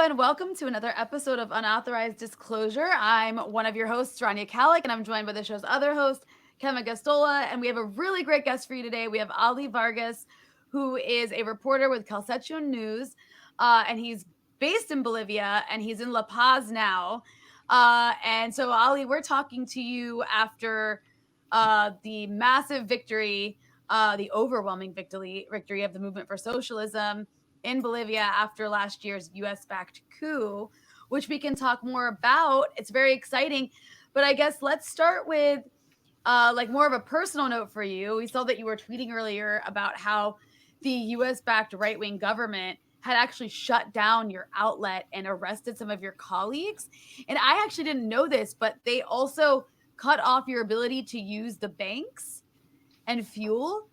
and welcome to another episode of Unauthorized Disclosure. I'm one of your hosts, Rania Khalek, and I'm joined by the show's other host, Kevin Gosztola, and we have a really great guest for you today. We have Ollie Vargas, who is a reporter with Kawsachun News, and he's based in Bolivia, and he's in La Paz now. And so, Ollie, we're talking to you after the massive victory, the overwhelming victory of the Movement for Socialism in Bolivia after last year's US-backed coup, which we can talk more about. It's very exciting. But I guess let's start with like more of a personal note for you. We saw that you were tweeting earlier about how the US-backed right-wing government had actually shut down your outlet and arrested some of your colleagues. And I actually didn't know this, but they also cut off your ability to use the banks and fuel.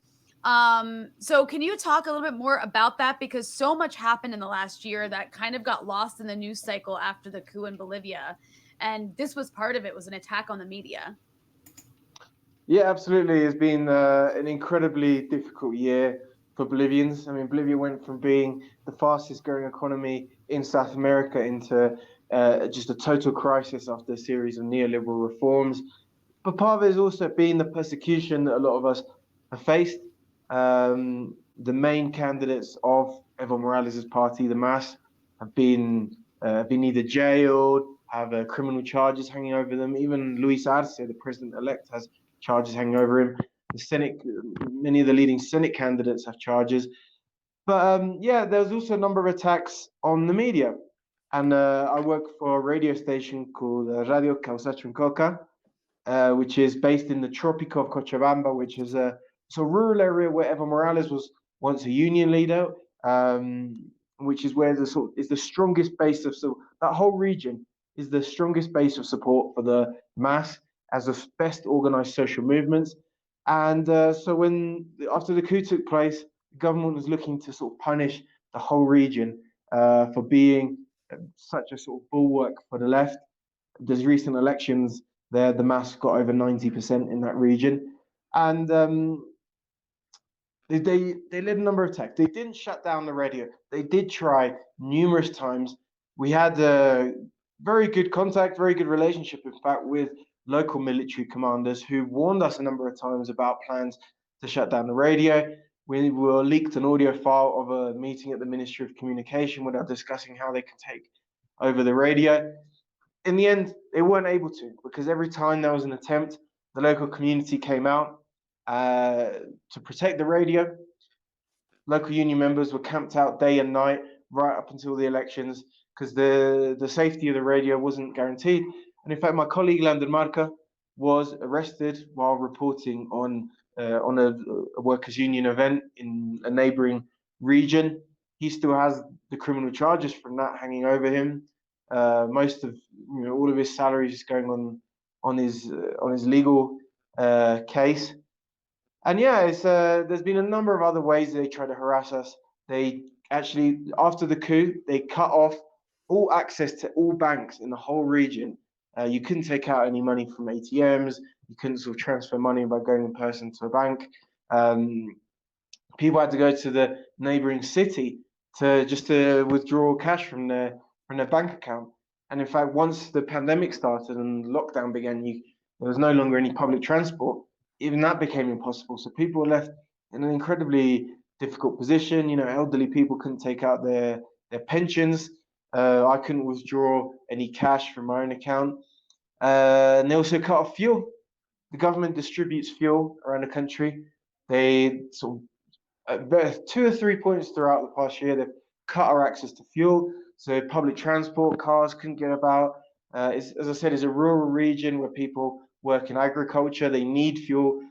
So can you talk a little bit more about that? Because so much happened in the last year that kind of got lost in the news cycle after the coup in Bolivia. And this was part of it, was an attack on the media. Yeah, absolutely. It's been an incredibly difficult year for Bolivians. I mean, Bolivia went from being the fastest growing economy in South America into just a total crisis after a series of neoliberal reforms. But part of it has also been the persecution that a lot of us have faced. The main candidates of Evo Morales' party, the MAS, have been either jailed, have criminal charges hanging over them. Even Luis Arce, the president-elect, has charges hanging over him. The Senate, many of the leading Senate candidates have charges. But yeah, there's also a number of attacks on the media. And I work for a radio station called Radio Kawsachun Coca, which is based in the Tropic of Cochabamba, which is a rural area where Evo Morales was once a union leader, which is where is the strongest base of that whole region is the strongest base of support for the MAS as the best organized social movements. And so after the coup took place, the government was looking to sort of punish the whole region for being such a sort of bulwark for the left. There's recent elections there, the MAS got over 90% in that region. And they led a number of attacks. They didn't shut down the radio. They did try numerous times. We had very good contact, very good relationship, in fact, with local military commanders who warned us a number of times about plans to shut down the radio. We were leaked an audio file of a meeting at the Ministry of Communication where they're discussing how they can take over the radio. In the end, they weren't able to, because every time there was an attempt, the local community came out to protect the radio. Local union members were camped out day and night right up until the elections because the safety of the radio wasn't guaranteed. And in fact, my colleague Landon Marca was arrested while reporting on a workers' union event in a neighboring region. He still has the criminal charges from that hanging over him. Most of all of his salary is going on his legal case. And yeah, there's been a number of other ways they try to harass us. They actually, after the coup, they cut off all access to all banks in the whole region. You couldn't take out any money from ATMs. You couldn't sort of transfer money by going in person to a bank. People had to go to the neighboring city to withdraw cash from their bank account. And in fact, once the pandemic started and lockdown began, there was no longer any public transport. Even that became impossible. So people were left in an incredibly difficult position. Elderly people couldn't take out their pensions. I couldn't withdraw any cash from my own account. And they also cut off fuel. The government distributes fuel around the country. They sort of 2 or 3 points throughout the past year, they've cut our access to fuel. So public transport, cars couldn't get about. As I said, it's a rural region where people work in agriculture. They need fuel.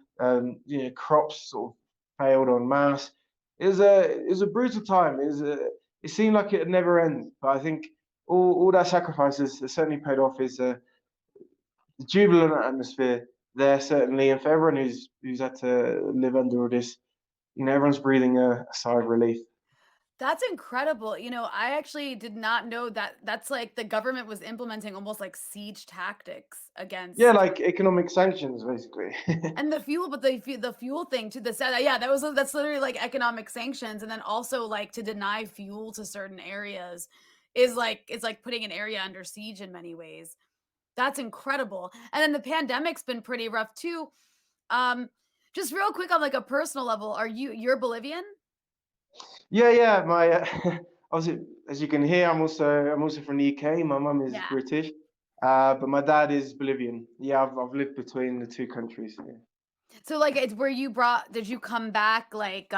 Crops sort of failed en masse. It was a brutal time. It seemed like it would never end. But I think all that sacrifices has certainly paid off. It's a jubilant atmosphere there, certainly. And for everyone who's had to live under all this, everyone's breathing a sigh of relief. That's incredible. I actually did not know that that's like the government was implementing almost like siege tactics against. Yeah, like economic sanctions, basically. And the fuel, but the fuel thing too. That's literally like economic sanctions, and then also like to deny fuel to certain areas. is like putting an area under siege in many ways. That's incredible. And then the pandemic's been pretty rough too. Just real quick on like a personal level, you're Bolivian? Yeah. My obviously, as you can hear, I'm also from the UK. My mum is Yeah. British, but my dad is Bolivian. Yeah, I've lived between the two countries. Yeah. So like did you come back like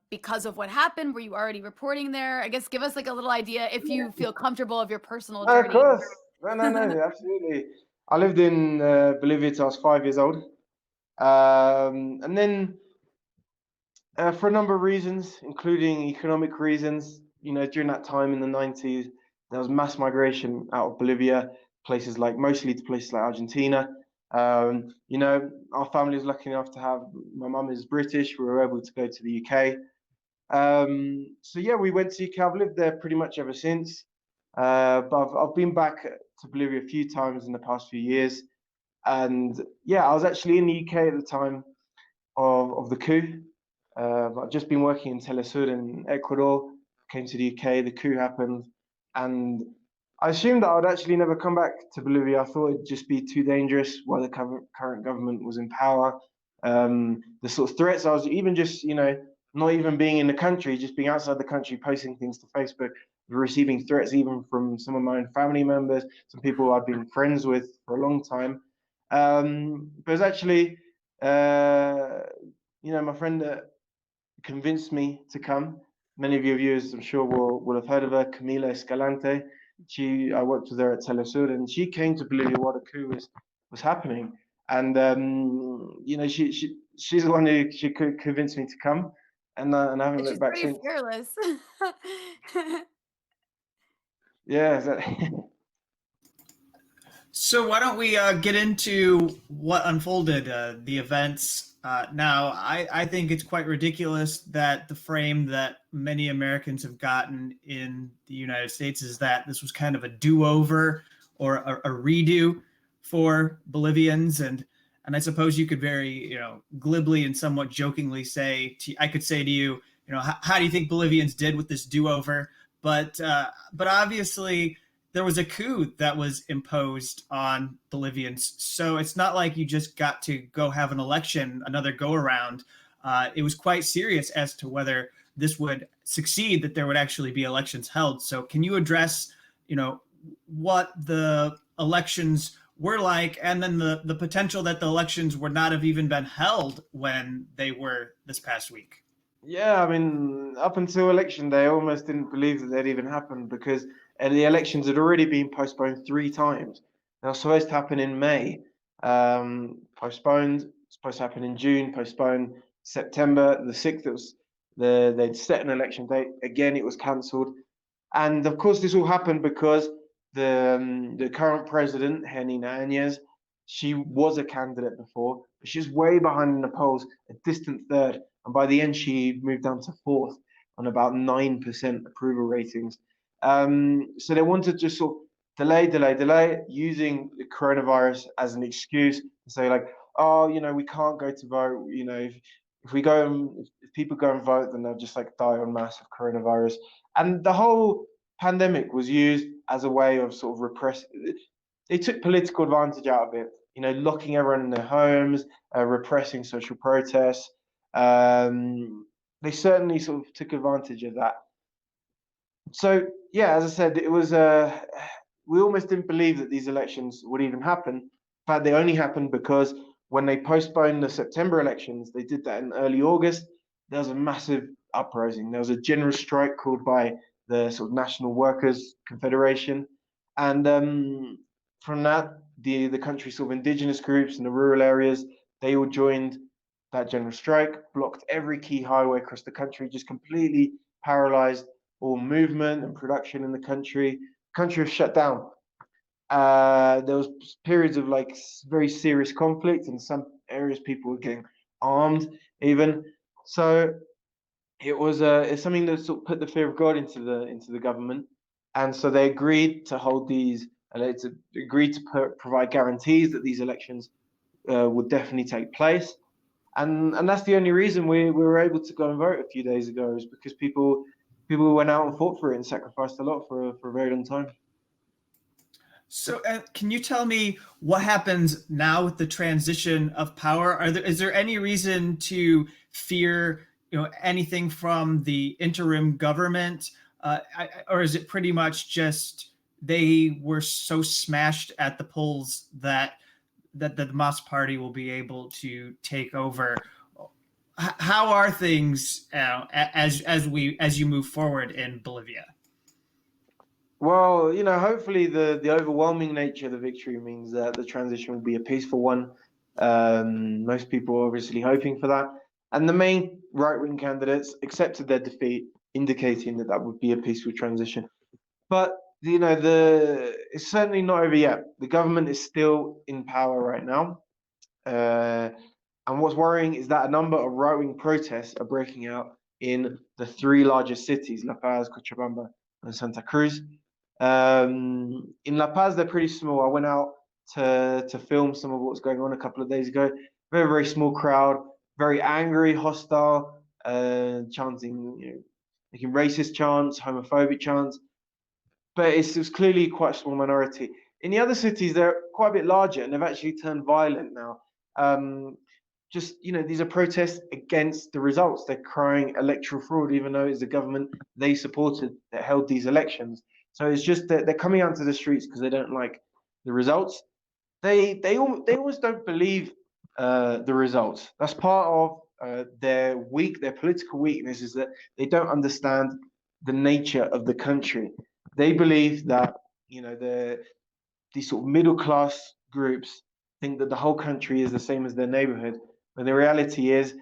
because of what happened? Were you already reporting there? I guess give us like a little idea if you feel comfortable of your personal No, of journey. course. No, absolutely. I lived in Bolivia till I was 5 years old, and then for a number of reasons, including economic reasons. During that time in the 90s, there was mass migration out of Bolivia, mostly to places like Argentina. Our family was lucky enough to have, my mum is British, we were able to go to the UK. So yeah, we went to UK. I've lived there pretty much ever since. But I've been back to Bolivia a few times in the past few years. And yeah, I was actually in the UK at the time of the coup. I've just been working in Telesur in Ecuador, came to the UK, the coup happened, and I assumed that I would actually never come back to Bolivia. I thought it'd just be too dangerous while the current government was in power. The sort of threats, I was even just, not even being in the country, just being outside the country, posting things to Facebook, receiving threats even from some of my own family members, some people I've been friends with for a long time. But it's actually, my friend convinced me to come. Many of your viewers, I'm sure, will have heard of her, Camila Escalante. I worked with her at Telesur, and she came to Bolivia while the coup was happening. And she's the one who she could convince me to come, and I haven't She's looked back pretty since. fearless. Yeah. So why don't we get into what unfolded, the events? Now, I think it's quite ridiculous that the frame that many Americans have gotten in the United States is that this was kind of a do-over or a redo for Bolivians. And I suppose you could very, glibly and somewhat jokingly I could say to you, how do you think Bolivians did with this do-over? But obviously, there was a coup that was imposed on Bolivians. So it's not like you just got to go have an election, another go around. It was quite serious as to whether this would succeed, that there would actually be elections held. So can you address, what the elections were like, and then the potential that the elections would not have even been held when they were this past week? Yeah, I mean, up until election day, I almost didn't believe that they'd even happened because the elections had already been postponed 3 times. They were supposed to happen in May, postponed. Supposed to happen in June, postponed. September the 6th, they'd set an election date. Again, it was cancelled. And of course, this all happened because the current president, Rania Áñez, she was a candidate before, but she's way behind in the polls, a distant third. And by the end, she moved down to fourth on about 9% approval ratings. So they wanted to just sort of delay, using the coronavirus as an excuse to say like, oh, we can't go to vote. If people go and vote, then they'll just like die en masse of coronavirus. And the whole pandemic was used as a way of sort of repressing. They took political advantage out of it, locking everyone in their homes, repressing social protests. They certainly sort of took advantage of that. So yeah, as I said, it was we almost didn't believe that these elections would even happen. In fact, they only happened because when they postponed the September elections, they did that in early August. There was a massive uprising. There was a general strike called by the sort of National Workers Confederation, and from that, the country's sort of indigenous groups in the rural areas, they all joined that general strike, blocked every key highway across the country, just completely paralyzed all movement and production in the country. The country was shut down. There was periods of like very serious conflict. In some areas, people were getting armed even. So it's something that sort of put the fear of God into the government, and so they agreed to hold these. They agreed to provide guarantees that these elections would definitely take place. And that's the only reason we were able to go and vote a few days ago, is because people people who went out and fought for it and sacrificed a lot for a very long time. So can you tell me what happens now with the transition of power? Is there any reason to fear anything from the interim government? Or is it pretty much just they were so smashed at the polls that the Mas Party will be able to take over? How are things as you move forward in Bolivia? Well, hopefully the overwhelming nature of the victory means that the transition will be a peaceful one. Most people are obviously hoping for that. And the main right-wing candidates accepted their defeat, indicating that would be a peaceful transition. But, it's certainly not over yet. The government is still in power right now. And what's worrying is that a number of right-wing protests are breaking out in the three largest cities, La Paz, Cochabamba, and Santa Cruz. In La Paz, they're pretty small. I went out to film some of what's going on a couple of days ago. Very, very small crowd, very angry, hostile, chanting, making racist chants, homophobic chants. But it's clearly quite a small minority. In the other cities, they're quite a bit larger, and they've actually turned violent now. These are protests against the results. They're crying electoral fraud, even though it's the government they supported that held these elections. So it's just that they're coming out to the streets because they don't like the results. They almost don't believe the results. That's part of their political weakness, is that they don't understand the nature of the country. They believe that these sort of middle class groups think that the whole country is the same as their neighborhood, when the reality is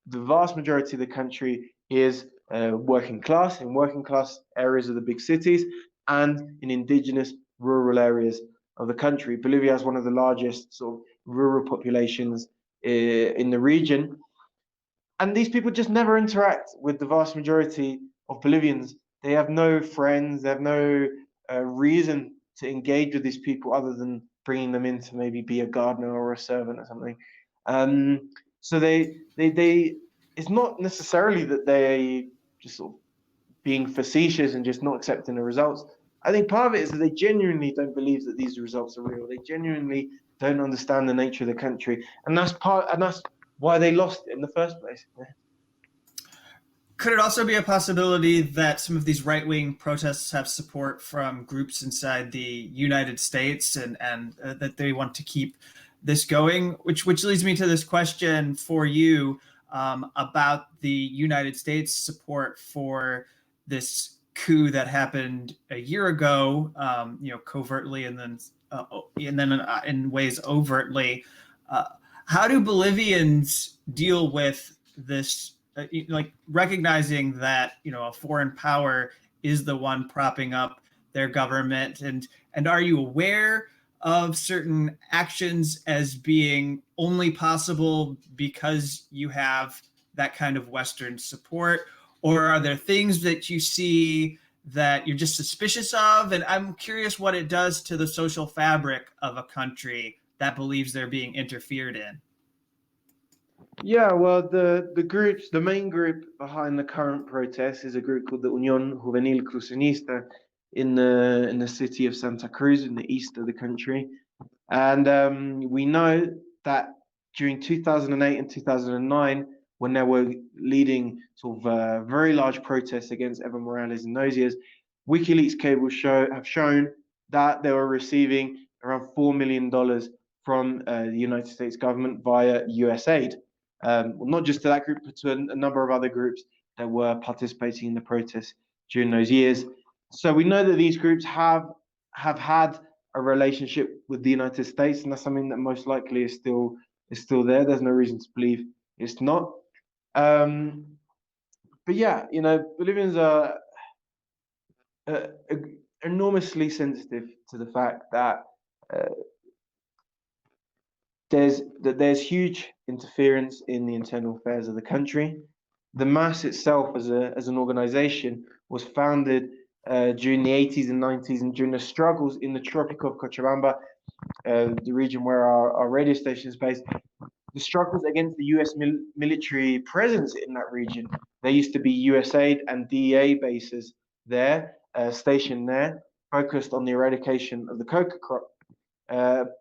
the vast majority of the country is working class, in working class areas of the big cities, and in indigenous rural areas of the country. Bolivia has one of the largest sort of rural populations in the region. And these people just never interact with the vast majority of Bolivians. They have no friends, they have no reason to engage with these people other than bringing them in to maybe be a gardener or a servant or something. So it's not necessarily that they just sort of being facetious and just not accepting the results. I think part of it is that they genuinely don't believe that these results are real. They genuinely don't understand the nature of the country, and that's why they lost it in the first place. Could it also be a possibility that some of these right-wing protests have support from groups inside the United States and that they want to keep this going? Which leads me to this question for you about the United States support for this coup that happened a year ago, covertly and then in ways overtly. How do Bolivians deal with this? Recognizing that a foreign power is the one propping up their government, and are you aware of certain actions as being only possible because you have that kind of Western support, or are there things that you see that you're just suspicious of? And I'm curious what it does to the social fabric of a country that believes they're being interfered in. Yeah, well, the main group behind the current protest is a group called the Unión Juvenil Crucenista in the city of Santa Cruz in the east of the country. And we know that during 2008 and 2009, when there were leading sort of very large protests against Evo Morales in those years, WikiLeaks cables have shown that they were receiving around $4 million from the United States government via US aid. Not just to that group, but to a number of other groups that were participating in the protests during those years. So we know that these groups have had a relationship with the United States, and that's something that most likely is still there. There's no reason to believe it's not. But yeah, Bolivians are enormously sensitive to the fact that there's huge interference in the internal affairs of the country. The MAS itself as an organization was founded during the 80s and 90s, and during the struggles in the Tropic of Cochabamba, the region where our radio station is based, the struggles against the US military presence in that region. There used to be USAID and DEA bases there, stationed there, focused on the eradication of the coca crop.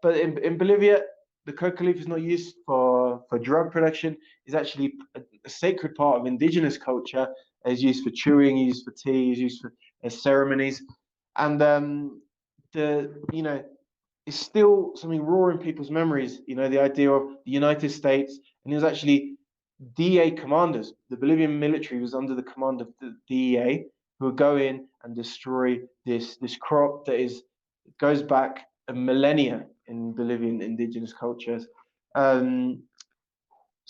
But in Bolivia, the coca leaf is not used for drug production. It's actually a sacred part of indigenous culture. It's used for chewing, used for tea, it's used for ceremonies. And it's still something raw in people's memories, the idea of the United States. And it was actually DEA commanders. The Bolivian military was under the command of the DEA, who would go in and destroy this crop that goes back a millennia in Bolivian indigenous cultures. So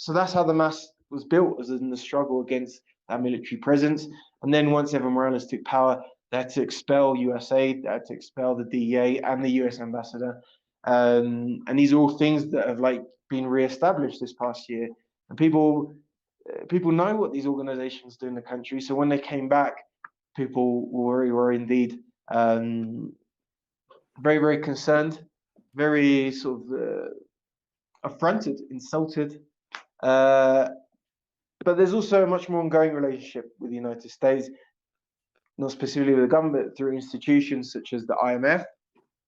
that's how the MAS was built, as in the struggle against that military presence. And then once Evo Morales took power, they had to expel USAID, they had to expel the DEA and the US ambassador. And these are all things that have been reestablished this past year. And people know what these organizations do in the country. So when they came back, people were indeed very, very concerned, very sort of affronted, insulted. But there's also a much more ongoing relationship with the United States, not specifically with the government, but through institutions such as the IMF.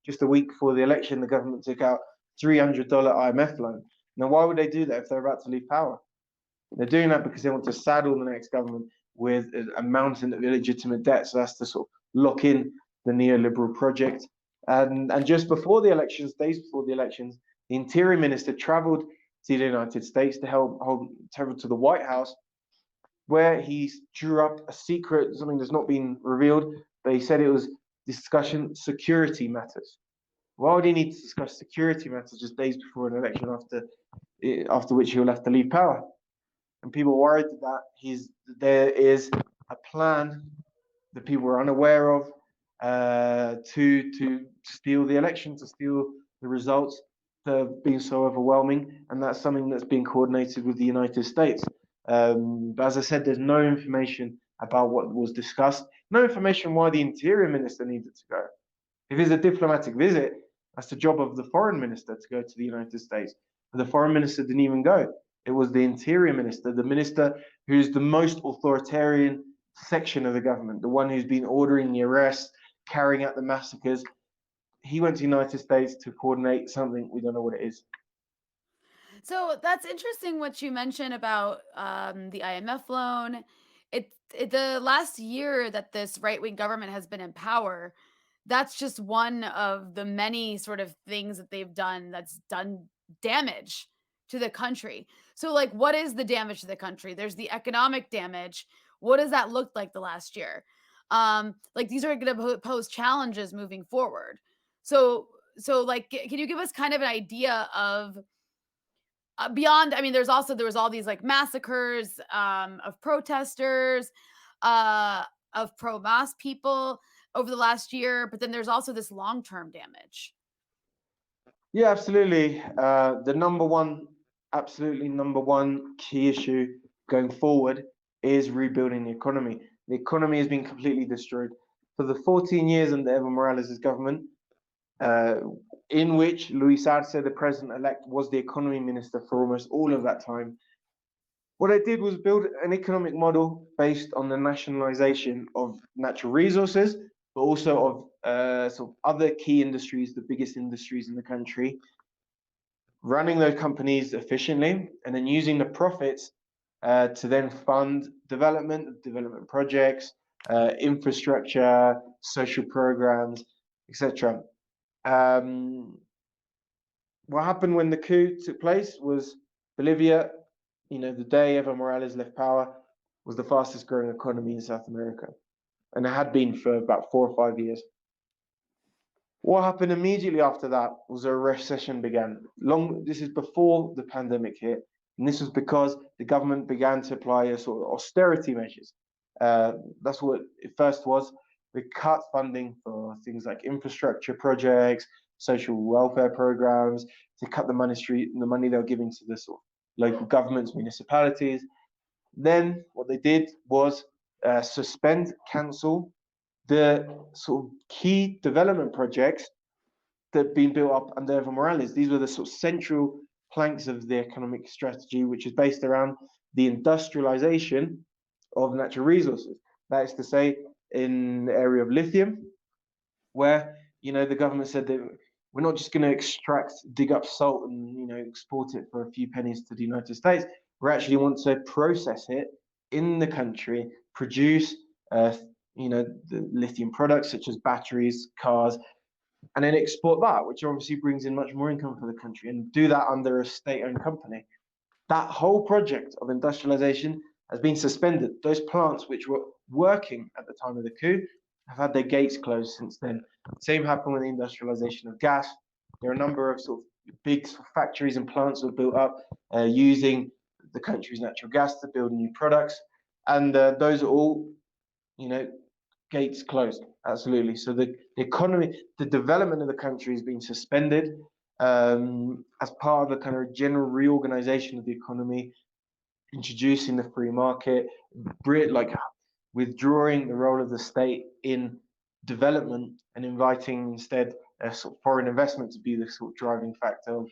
Just a week before the election, the government took out $300 IMF loan. Now, why would they do that if they're about to leave power? They're doing that because they want to saddle the next government with a mountain of illegitimate debt. So that's to sort of lock in the neoliberal project. And just before the elections, days before the elections, the Interior Minister traveled to the United States to travel to the White House, where he drew up a secret, something that's not been revealed, but he said it was discussion security matters. Why would he need to discuss security matters just days before an election after which he'll have to leave power? And people are worried that there is a plan that people are unaware of to steal the election, to steal the results that have been so overwhelming, and that's something that's being coordinated with the United States. But as I said, there's no information about what was discussed, no information why the Interior Minister needed to go. If it's a diplomatic visit, that's the job of the Foreign Minister to go to the United States. But the Foreign Minister didn't even go. It was the Interior Minister, the minister who's the most authoritarian section of the government, the one who's been ordering the arrests, carrying out the massacres. He went to the United States to coordinate something. We don't know what it is. So that's interesting what you mentioned about the IMF loan. The last year that this right-wing government has been in power, that's just one of the many sort of things that they've done that's done damage to the country. So what is the damage to the country? There's the economic damage. What does that look like the last year? These are going to pose challenges moving forward. So can you give us kind of an idea of beyond? I mean, there was all these massacres of protesters, of pro-Mas people over the last year, but then there's also this long-term damage. Yeah, absolutely. Absolutely number one key issue going forward is rebuilding the economy. The economy has been completely destroyed. For the 14 years under Evo Morales' government, in which Luis Arce, the president-elect, was the economy minister for almost all of that time, what they did was build an economic model based on the nationalization of natural resources, but also of sort of other key industries, the biggest industries in the country, running those companies efficiently, and then using the profits to then fund development projects, infrastructure, social programs, etc. What happened when the coup took place was Bolivia, the day Evo Morales left power, was the fastest growing economy in South America. And it had been for about 4 or 5 years. What happened immediately after that was a recession began. This is before the pandemic hit. And this was because the government began to apply a sort of austerity measures. That's what it first was. They cut funding for things like infrastructure projects, social welfare programs, to cut the money they were giving to the sort of local governments, municipalities. Then what they did was cancel the sort of key development projects that had been built up under Evo Morales. These were the sort of central planks of the economic strategy, which is based around the industrialization of natural resources. That is to say, in the area of lithium, where the government said that we're not just going to dig up salt and export it for a few pennies to the United States. We actually want to process it in the country, produce the lithium products such as batteries, cars, and then export that, which obviously brings in much more income for the country, and do that under a state-owned company. That whole project of industrialization has been suspended. Those plants which were working at the time of the coup have had their gates closed since then. Same happened with the industrialization of gas. There are a number of sort of big factories and plants that were built up using the country's natural gas to build new products, and those are all, gates closed. Absolutely. So the economy, the development of the country has been suspended as part of a kind of general reorganization of the economy, introducing the free market, withdrawing the role of the state in development and inviting instead sort of foreign investment to be the sort of driving factor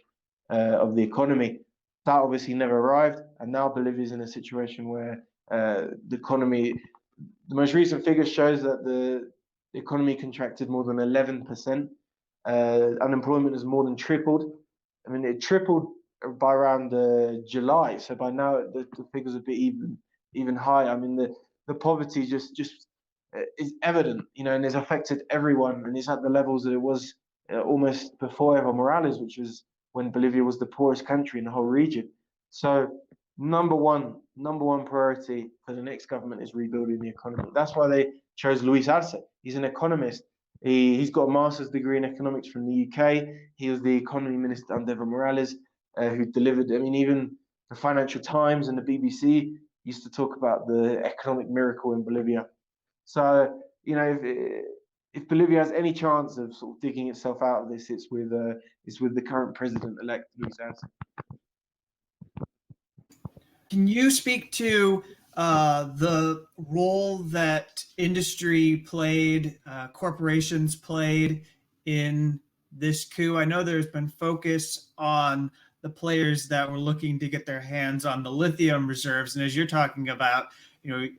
of the economy. That obviously never arrived, and now Bolivia is in a situation where the economy, the most recent figure shows that the economy contracted more than 11%. Unemployment has more than tripled. I mean, it tripled by around July, so by now the figures would be even higher. I mean, the poverty just is evident, and has affected everyone, and is at the levels that it was almost before Evo Morales, which was when Bolivia was the poorest country in the whole region. So number one priority for the next government is rebuilding the economy. That's why they chose Luis Arce. He's an economist. He's got a master's degree in economics from the UK. He was the economy minister under Evo Morales, who delivered, I mean, even the Financial Times and the BBC used to talk about the economic miracle in Bolivia. So, if Bolivia has any chance of sort of digging itself out of this, it's with the current president-elect, Luis Arce. Can you speak to the role that industry played, corporations played in this coup? I know there's been focus on the players that were looking to get their hands on the lithium reserves. And as you're talking about,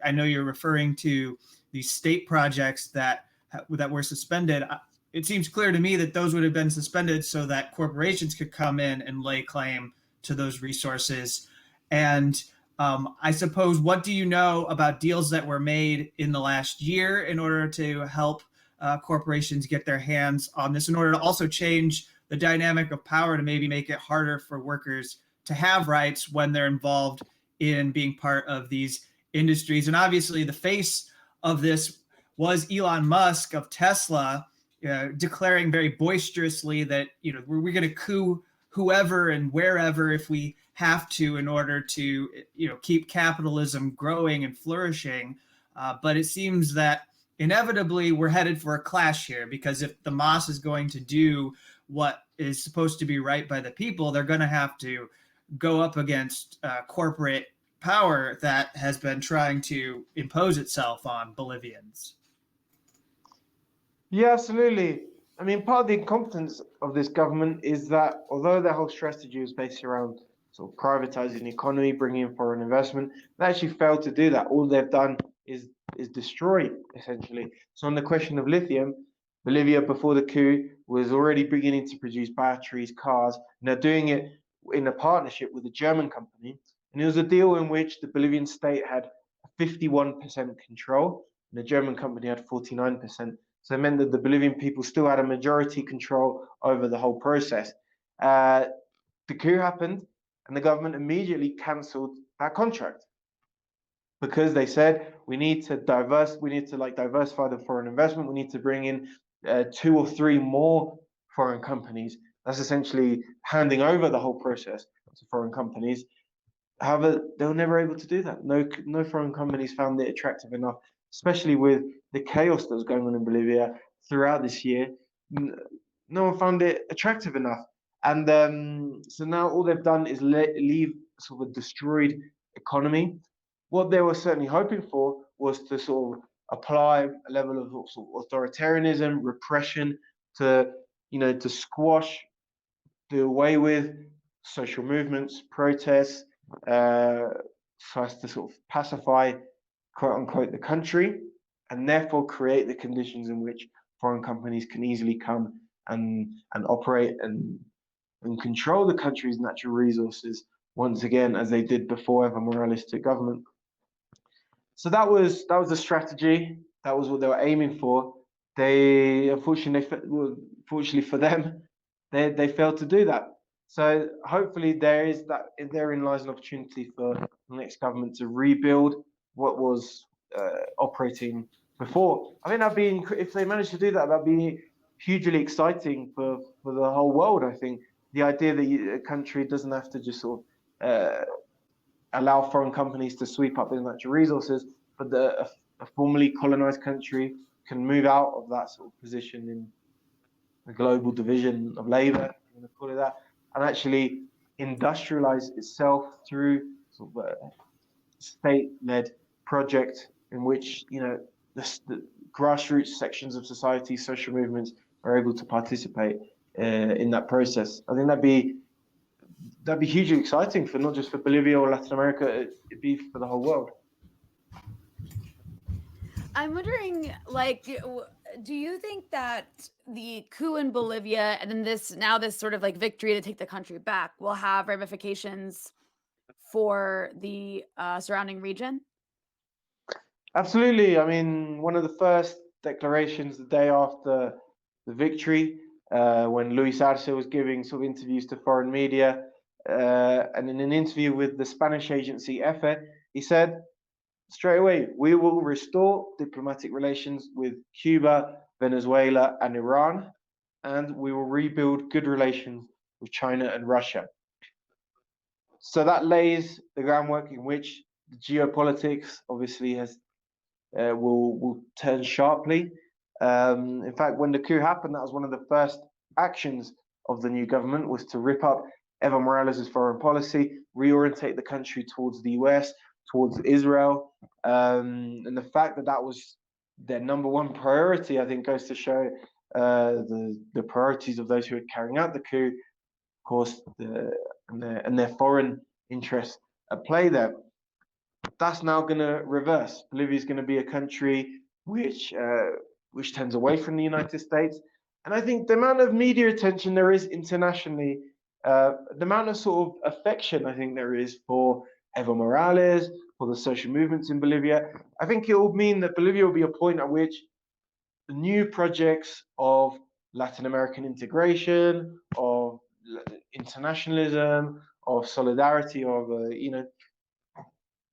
I know you're referring to these state projects that were suspended. It seems clear to me that those would have been suspended so that corporations could come in and lay claim to those resources. And I suppose, what do you know about deals that were made in the last year in order to help corporations get their hands on this, in order to also change the dynamic of power to maybe make it harder for workers to have rights when they're involved in being part of these industries? And obviously the face of this was Elon Musk of Tesla, declaring very boisterously that we're going to coup whoever and wherever if we have to, in order to keep capitalism growing and flourishing. But it seems that inevitably we're headed for a clash here, because if the MAS is going to do what is supposed to be right by the people, they're going to have to go up against corporate power that has been trying to impose itself on Bolivians. Yeah, absolutely. I mean, part of the incompetence of this government is that although their whole strategy was based around sort of privatizing the economy, bringing in foreign investment, they actually failed to do that. All they've done is destroy, essentially. So on the question of lithium, Bolivia before the coup was already beginning to produce batteries, cars, and they're doing it in a partnership with a German company. And it was a deal in which the Bolivian state had 51% control, and the German company had 49%. So it meant that the Bolivian people still had a majority control over the whole process. The coup happened, and the government immediately cancelled that contract because they said we need to diversify the foreign investment. We need to bring in 2 or 3 more foreign companies. That's essentially handing over the whole process to foreign companies. However, they were never able to do that. No foreign companies found it attractive enough, especially with the chaos that was going on in Bolivia throughout this year. No one found it attractive enough. And so now all they've done is leave sort of a destroyed economy. What they were certainly hoping for was to sort of apply a level of sort of authoritarianism, repression, to squash, do away with social movements, protests, so as to sort of pacify quote unquote, the country, and therefore create the conditions in which foreign companies can easily come and operate and control the country's natural resources once again, as they did before Evo Morales took government. So that was the strategy. That was what they were aiming for. They fortunately for them, they failed to do that. So hopefully therein lies an opportunity for the next government to rebuild what was operating before. I think if they manage to do that, that'd be hugely exciting for the whole world. I think the idea that a country doesn't have to just sort of allow foreign companies to sweep up their natural resources, but a formerly colonized country can move out of that sort of position in the global division of labor, I'm going to call it that, and actually industrialize itself through sort of a state-led project in which, you know, the grassroots sections of society, social movements are able to participate in that process. I think that'd be hugely exciting for not just for Bolivia or Latin America, it'd be for the whole world. I'm wondering, like, do you think that the coup in Bolivia and then this sort of like victory to take the country back will have ramifications for the surrounding region? Absolutely. I mean, one of the first declarations the day after the victory, when Luis Arce was giving sort of interviews to foreign media, and in an interview with the Spanish agency EFE, he said straight away, we will restore diplomatic relations with Cuba, Venezuela, and Iran, and we will rebuild good relations with China and Russia. So that lays the groundwork in which the geopolitics obviously will turn sharply. In fact, when the coup happened, that was one of the first actions of the new government, was to rip up Evo Morales' foreign policy, reorientate the country towards the US, towards Israel. And the fact that that was their number one priority, I think, goes to show the priorities of those who are carrying out the coup, of course, and their foreign interests at play there. That's now going to reverse. Bolivia is going to be a country which tends away from the United States. And I think the amount of media attention there is internationally, the amount of sort of affection I think there is for Evo Morales, for the social movements in Bolivia, I think it will mean that Bolivia will be a point at which the new projects of Latin American integration, of internationalism, of solidarity, of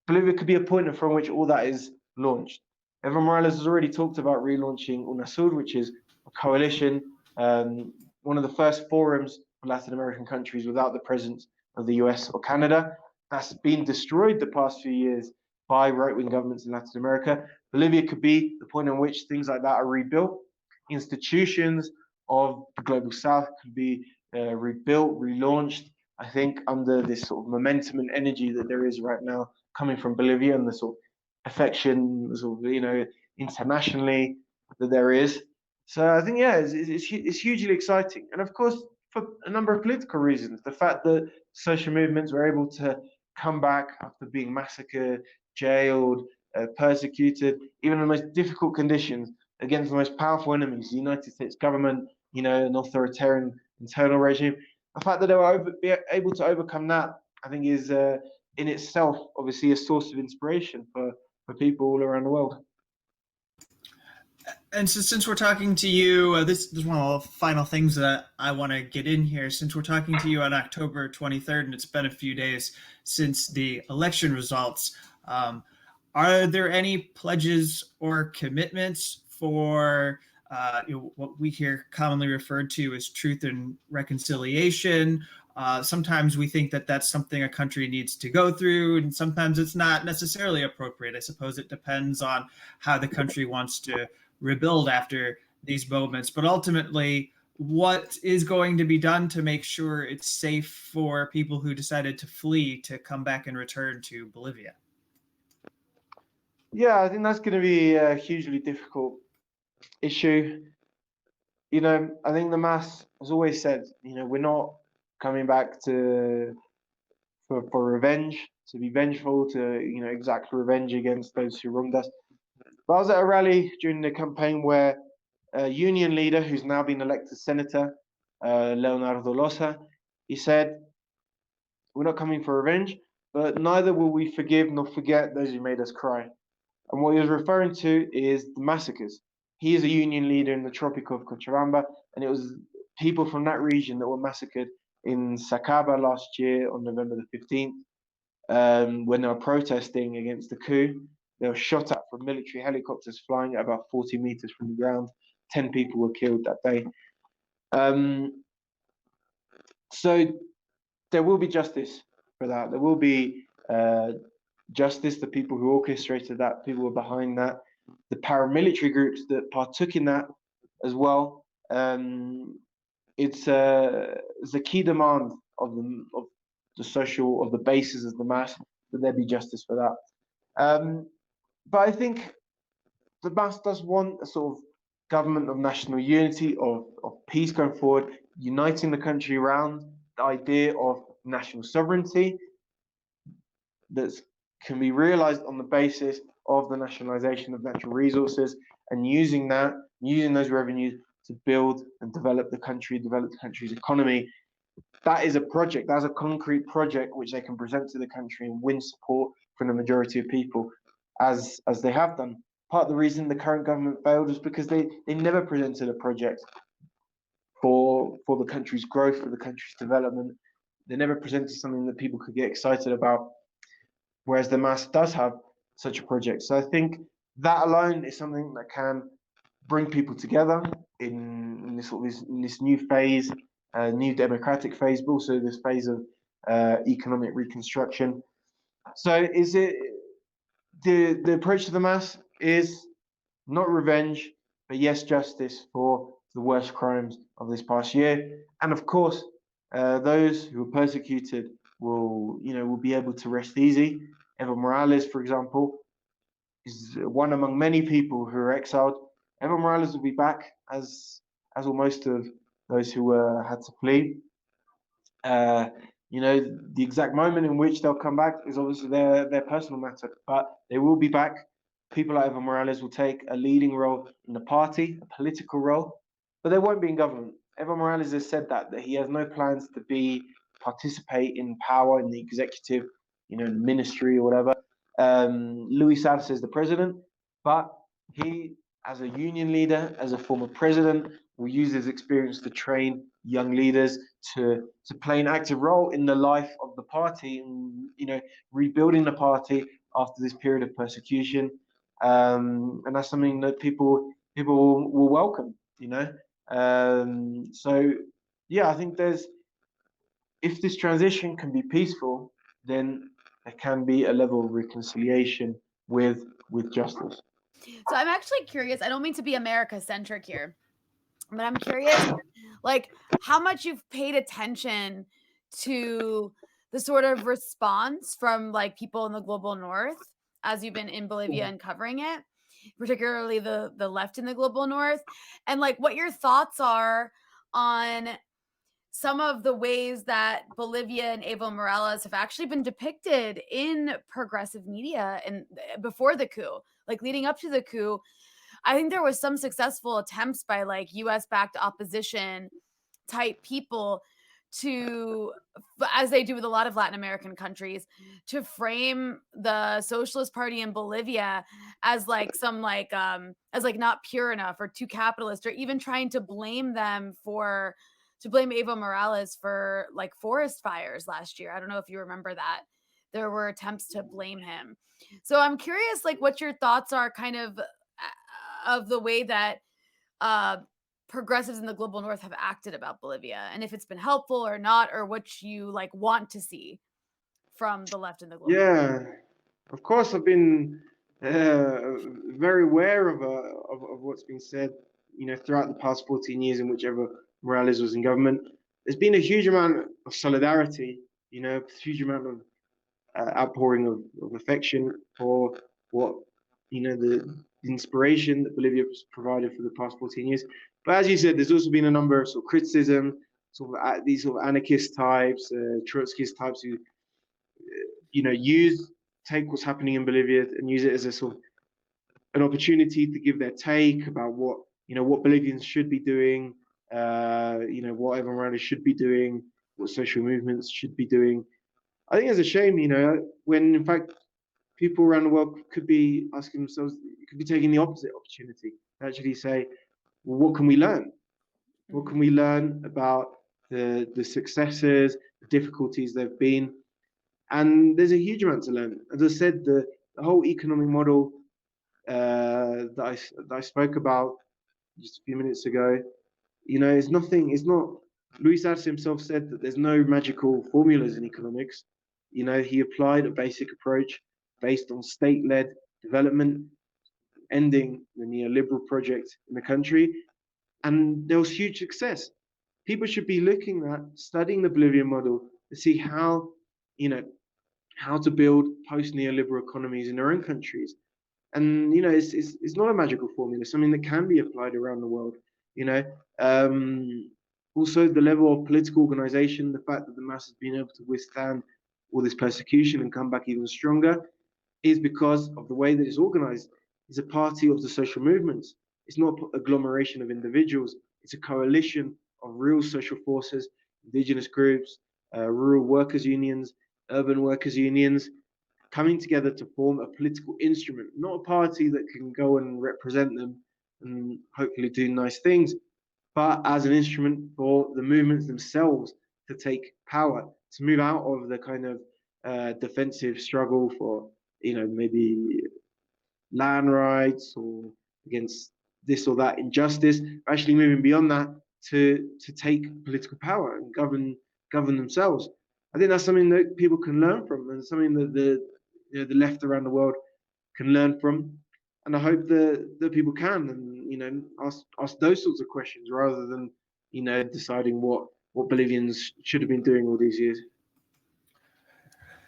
Bolivia could be a point from which all that is launched. Evo Morales has already talked about relaunching UNASUR, which is a coalition, one of the first forums for Latin American countries without the presence of the US or Canada. That's been destroyed the past few years by right-wing governments in Latin America. Bolivia could be the point in which things like that are rebuilt. Institutions of the global south could be rebuilt, relaunched, I think, under this sort of momentum and energy that there is right now coming from Bolivia, and the sort of affection, sort of, internationally that there is. So I think, yeah, it's hugely exciting. And of course, for a number of political reasons, the fact that social movements were able to come back after being massacred, jailed, persecuted, even in the most difficult conditions, against the most powerful enemies, the United States government, an authoritarian internal regime. The fact that they were able to overcome that, I think, is in itself obviously a source of inspiration for people all around the world. And so, since we're talking to you, this is one of the final things that I want to get in here. Since we're talking to you on October 23rd, and it's been a few days since the election results, are there any pledges or commitments for what we hear commonly referred to as truth and reconciliation? Sometimes we think that that's something a country needs to go through, and sometimes it's not necessarily appropriate. I suppose it depends on how the country wants to rebuild after these moments. But ultimately, what is going to be done to make sure it's safe for people who decided to flee to come back and return to Bolivia? Yeah, I think that's going to be a hugely difficult issue. I think the MAS has always said, we're not coming back for revenge. to be vengeful, to exact revenge against those who wronged us. But I was at a rally during the campaign where a union leader who's now been elected senator, Leonardo Losa, he said, "We're not coming for revenge, but neither will we forgive nor forget those who made us cry." And what he was referring to is the massacres. He is a union leader in the Tropic of Cochabamba, and it was people from that region that were massacred in Sacaba last year on November the 15th, when they were protesting against the coup. They were shot at from military helicopters flying at about 40 meters from the ground. 10 people were killed that day. So there will be justice for that. There will be justice. The people who orchestrated that, people who were behind that, the paramilitary groups that partook in that as well. It's a key demand of the bases of the mass that there be justice for that. But I think the mass does want a sort of government of national unity, of peace going forward, uniting the country around the idea of national sovereignty that can be realized on the basis of the nationalization of natural resources, and using those revenues to build and develop the country's economy. That is a project, that's a concrete project which they can present to the country and win support from the majority of people, as they have done. Part of the reason the current government failed was because they never presented a project for the country's growth, for the country's development. They never presented something that people could get excited about, whereas the mass does have such a project. So I think that alone is something that can bring people together in this new phase, new democratic phase, but also this phase of economic reconstruction. So is it the approach to the mass is not revenge, but yes, justice for the worst crimes of this past year. And of course, those who were persecuted will be able to rest easy. Evo Morales, for example, is one among many people who are exiled. Evo Morales will be back, as will most of those who had to flee. The exact moment in which they'll come back is obviously their personal matter, but they will be back. People like Evo Morales will take a leading role in the party, a political role, but they won't be in government. Evo Morales has said that he has no plans to participate in power in the executive, the ministry or whatever. Luis Arce is the president, but he, as a union leader, as a former president, will use his experience to train young leaders to play an active role in the life of the party, and rebuilding the party after this period of persecution. And that's something that people will welcome. So yeah, I think if this transition can be peaceful, then there can be a level of reconciliation with justice. So I'm actually curious. I don't mean to be America-centric here, but I'm curious, like, how much you've paid attention to the sort of response from like people in the global north as you've been in Bolivia and covering it, particularly the left in the global north, and like what your thoughts are on some of the ways that Bolivia and Evo Morales have actually been depicted in progressive media and before the coup, like leading up to the coup. I think there was some successful attempts by like US-backed opposition type people to, as they do with a lot of Latin American countries, to frame the Socialist Party in Bolivia as like as like not pure enough or too capitalist, or even trying to blame Evo Morales for like forest fires last year. I don't know if you remember that. There were attempts to blame him. So I'm curious, like, what your thoughts are kind of the way that progressives in the global north have acted about Bolivia, and if it's been helpful or not, or what you like want to see from the left in the global north. Of course, I've been very aware of what's been said, throughout the past 14 years in which Evo Morales was in government. There's been a huge amount of solidarity, a huge amount of outpouring of affection for what, the inspiration that Bolivia has provided for the past 14 years. But as you said, there's also been a number of sort of criticism, these sort of anarchist types, Trotskyist types who take what's happening in Bolivia and use it as a sort of an opportunity to give their take about what Bolivians should be doing, what Evo Morales should be doing, what social movements should be doing. I think it's a shame, when in fact people around the world could be asking themselves, could be taking the opposite opportunity to actually say, well, what can we learn? What can we learn about the successes, the difficulties there've been? And there's a huge amount to learn. As I said, the whole economic model that I spoke about just a few minutes ago, it's not. Luis Arce himself said that there's no magical formulas in economics. He applied a basic approach based on state-led development, ending the neoliberal project in the country, and there was huge success. People should be looking at studying the Bolivian model to see how to build post-neoliberal economies in their own countries. And it's not a magical formula, something that can be applied around the world. Also the level of political organization, the fact that the mass has been able to withstand all this persecution and come back even stronger, is because of the way that it's organized. It's a party of the social movements. It's not an agglomeration of individuals. It's a coalition of real social forces, indigenous groups, rural workers' unions, urban workers' unions, coming together to form a political instrument, not a party that can go and represent them and hopefully do nice things, but as an instrument for the movements themselves to take power, to move out of the kind of defensive struggle for, maybe land rights or against this or that injustice, actually moving beyond that to take political power and govern themselves. I think that's something that people can learn from, and something that the left around the world can learn from. And I hope that people can, and ask those sorts of questions rather than deciding what Bolivians should have been doing all these years.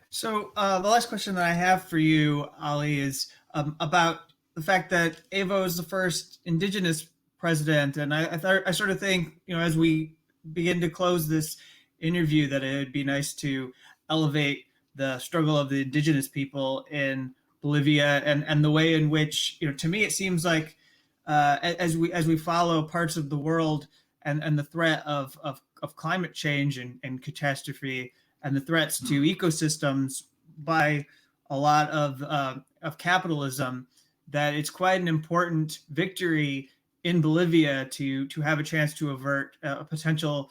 So the last question that I have for you, Ollie, is about the fact that Evo is the first indigenous president, and I sort of think, as we begin to close this interview, that it would be nice to elevate the struggle of the indigenous people in Bolivia and the way in which, to me, it seems like as we follow parts of the world and the threat of climate change and catastrophe and the threats to ecosystems by a lot of capitalism, that it's quite an important victory in Bolivia to have a chance to avert a potential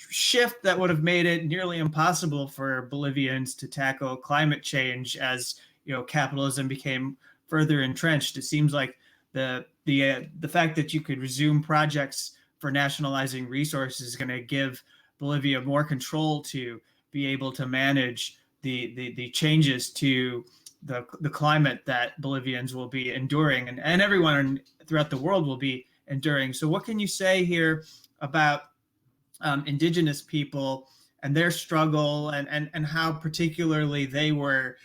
shift that would have made it nearly impossible for Bolivians to tackle climate change as capitalism became further entrenched. It seems like the fact that you could resume projects for nationalizing resources is going to give Bolivia more control to be able to manage the changes to the climate that Bolivians will be enduring, and everyone throughout the world will be enduring. So what can you say here about indigenous people and their struggle and how particularly they were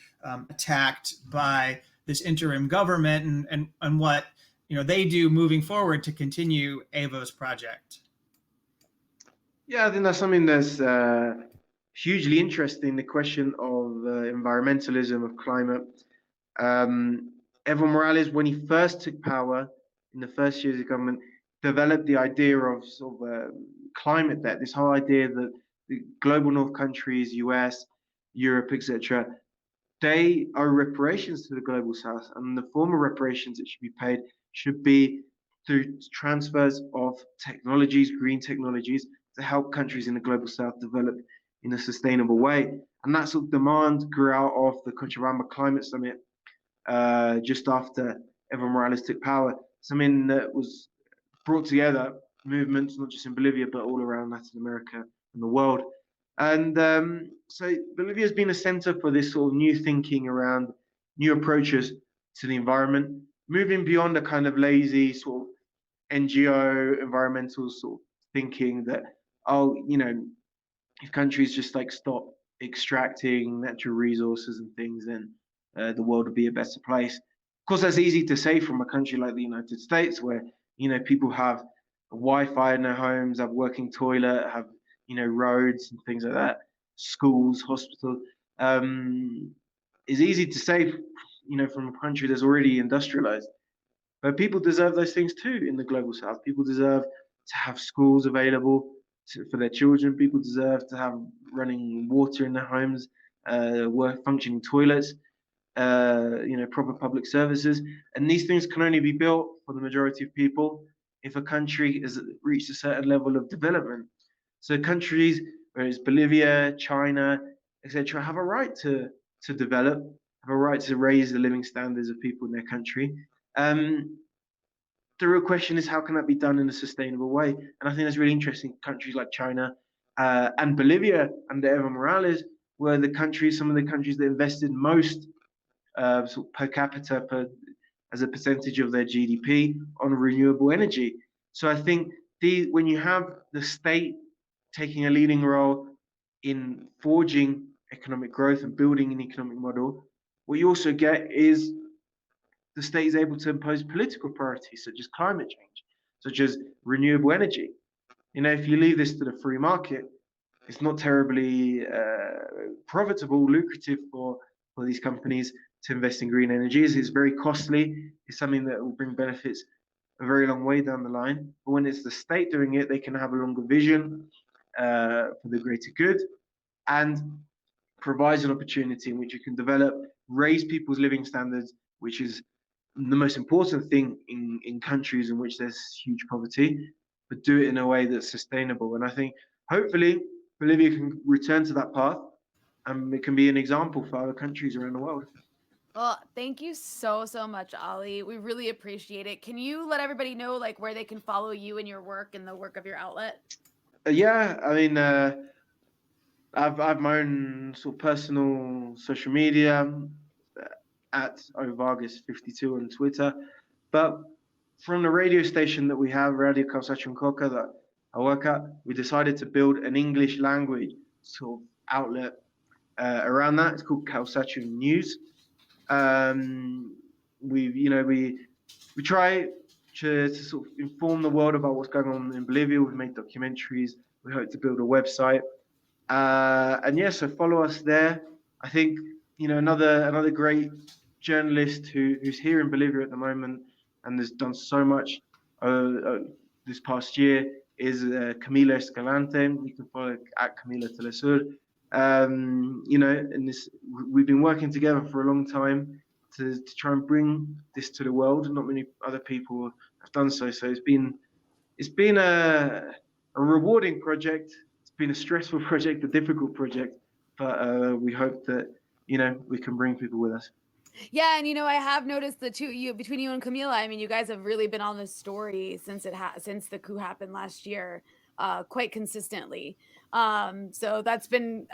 attacked by this interim government and what they do moving forward to continue Evo's project? Yeah, I think that's something that's hugely interesting, the question of environmentalism, of climate. Evo Morales, when he first took power in the first years of government, developed the idea of sort of climate debt, this whole idea that the global north countries, US, Europe, etc., they owe reparations to the global south, and the form of reparations that should be paid should be through transfers of technologies, green technologies, to help countries in the global south develop in a sustainable way. And that sort of demand grew out of the Cochabamba Climate Summit just after Evo Morales took power, something that was brought together movements, not just in Bolivia, but all around Latin America and the world. And so Bolivia has been a center for this sort of new thinking around new approaches to the environment, moving beyond a kind of lazy sort of NGO environmental sort of thinking that, if countries just like stop extracting natural resources and things, then the world would be a better place. Of course, that's easy to say from a country like the United States, where people have Wi-Fi in their homes, have working toilet, have roads and things like that, schools, hospitals. is easy to say, from a country that's already industrialized. But people deserve those things too in the global south. People deserve to have schools available for their children. People deserve to have running water in their homes, functioning toilets, proper public services. And these things can only be built for the majority of people if a country has reached a certain level of development. So countries, whether it's Bolivia, China, etc., have a right to develop, have a right to raise the living standards of people in their country. The real question is, how can that be done in a sustainable way? And I think that's really interesting. Countries like China and Bolivia under Evo Morales were some of the countries that invested most sort of per capita as a percentage of their GDP on renewable energy. So I think when you have the state taking a leading role in forging economic growth and building an economic model, what you also get is the state is able to impose political priorities such as climate change, such as renewable energy. If you leave this to the free market, it's not terribly profitable, lucrative for these companies to invest in green energies. It's very costly. It's something that will bring benefits a very long way down the line. But when it's the state doing it, they can have a longer vision for the greater good, and provides an opportunity in which you can develop, raise people's living standards, which is the most important thing in countries in which there's huge poverty, but do it in a way that's sustainable. And I think hopefully Bolivia can return to that path, and it can be an example for other countries around the world. Well, thank you so much, Ollie. We really appreciate it. Can you let everybody know where they can follow you and your work and the work of your outlet? Yeah, I mean, I've my own sort of personal social media at Ollie Vargas 52 on Twitter, but from the radio station that we have, Radio Kawsachun Coca, that I work at, we decided to build an English language sort of outlet around that. It's called Kawsachun News. We try to sort of inform the world about what's going on in Bolivia. We've made documentaries. We hope to build a website. So follow us there. I think another great journalist who's here in Bolivia at the moment and has done so much this past year is Camila Escalante. You can follow at Camila Telesur. We've been working together for a long time to try and bring this to the world. Not many other people have done so. So it's been a rewarding project. It's been a stressful project, a difficult project, but we hope that we can bring people with us. Yeah, and I have noticed between you and Camila. I mean, you guys have really been on this story since the coup happened last year, quite consistently. So that's been,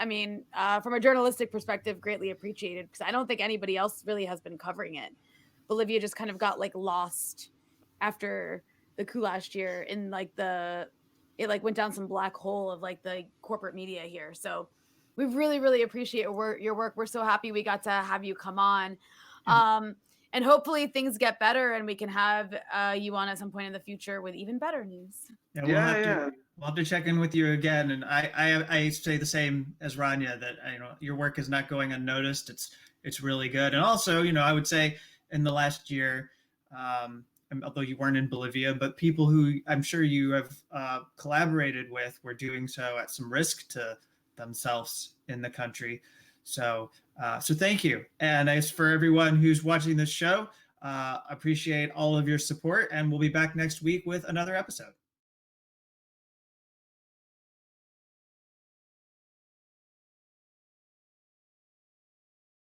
from a journalistic perspective, greatly appreciated, because I don't think anybody else really has been covering it. Bolivia just kind of got lost after the coup last year in it went down some black hole of the corporate media here. So we really appreciate your work. We're so happy we got to have you come on. And hopefully things get better and we can have you on at some point in the future with even better news. Yeah, we'll have to check in with you again. And I say the same as Rania, that your work is not going unnoticed. It's really good. And also, I would say in the last year, although you weren't in Bolivia, but people who I'm sure you have collaborated with were doing so at some risk to themselves in the country. So thank you. And as for everyone who's watching this show, appreciate all of your support, and we'll be back next week with another episode.